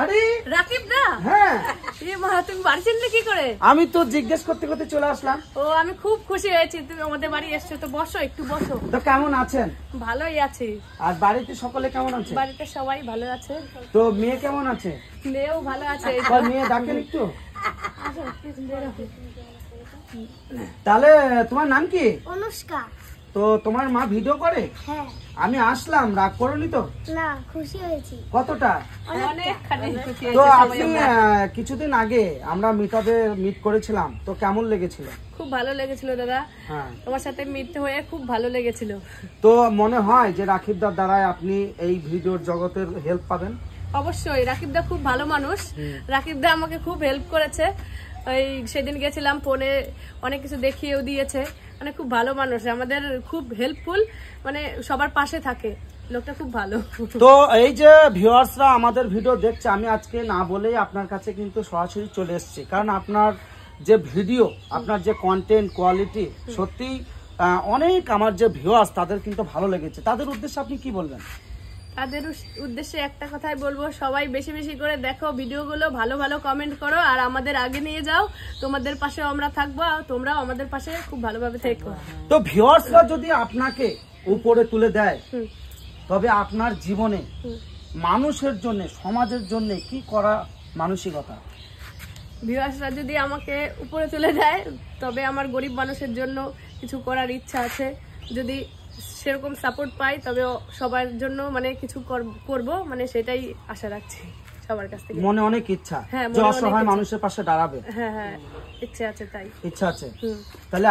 আরে রাকিব দা, হ্যাঁ তুমি বাড়ি চিনলে কি করে? আমি তো জিজ্ঞেস করতে করতে চলে আসলাম। ও, আমি খুব খুশি হয়েছি তুমি আমাদের বাড়ি এসছো। তো বসো, একটু বসো। তো কেমন আছেন? ভালোই আছি। আর বাড়িতে সকলে কেমন আছে? বাড়িতে সবাই ভালো আছে। তো মেয়ে কেমন আছে? মেয়েও ভালো আছে। মেয়ে ডাকেন একটু। তাহলে তোমার নাম কি? অনুষ্কা। তো তোমার মা ভিডিও করে? হ্যাঁ। আমি আসলাম, রাগ করোনি তো? না, খুশি হয়েছি। কতটা? অনেকখানি খুশি তো হয়েছি আপনি কিছুদিন আগে আমরা মিট করেছিলাম, তো কেমন লেগেছিল? খুব ভালো লেগেছিল দাদা। হ্যাঁ। তোমার সাথে মিট হয়ে খুব ভালো লেগেছিল। তো মনে হয় যে রাকিবদার দ্বারাই আপনি এই ভিডিওর জগতের হেল্প পাবেন? অবশ্যই, রাকিবদা খুব ভালো মানুষ। রাকিবদা আমাকে খুব হেল্প করেছে। ওই সেদিন গেছিলাম, ফোনে অনেক কিছু দেখিয়েও দিয়েছে। মানে খুব ভালো মানুষ, আমাদের খুব হেল্পফুল, মানে সবার পাশে থাকে। লোকটা খুব ভালো। তো এই যে ভিউয়ার্সরা আমাদের ভিডিও দেখছে, আমি আজকে না বলেই আপনার কাছে কিন্তু সরাসরি চলে এসেছি, কারণ আপনার যে ভিডিও, আপনার যে কন্টেন্ট কোয়ালিটি, সত্যি অনেক আমার যে ভিউয়ার্স তাদের কিন্তু ভালো লেগেছে। তাদের উদ্দেশ্যে আপনি কি বলবেন? তাদের উদ্দেশ্যে একটা কথাই বলবো, সবাই বেশি বেশি করে দেখো ভিডিওগুলো, ভালো ভালো কমেন্ট করো, আর আমাদের আগে নিয়ে যাও। তোমাদের পাশে আমরা থাকবো, আর তোমরাও আমাদের পাশে খুব ভালোভাবে থেকো। তো ভিউয়ার্সরা যদি আপনাকে উপরে তুলে দেয়, তবে আপনার জীবনে মানুষের জন্য, সমাজের জন্য কি করা মানসিকতা? ভিউয়ার্সরা যদি আমাকে উপরে তুলে দেয়, তবে আমার গরিব মানুষের জন্য কিছু করার ইচ্ছা আছে। যদি সেরকম সাপোর্ট পাই, তবে সবার জন্য মানে কিছু করব, মানে সেটাই আশা রাখছি সবার কাছ থেকে। মনে অনেক ইচ্ছা, হ্যাঁ, যে অসহায় মানুষের পাশে দাঁড়াবে। হ্যাঁ হ্যাঁ, ইচ্ছা আছে, তাই ইচ্ছা আছে। তাহলে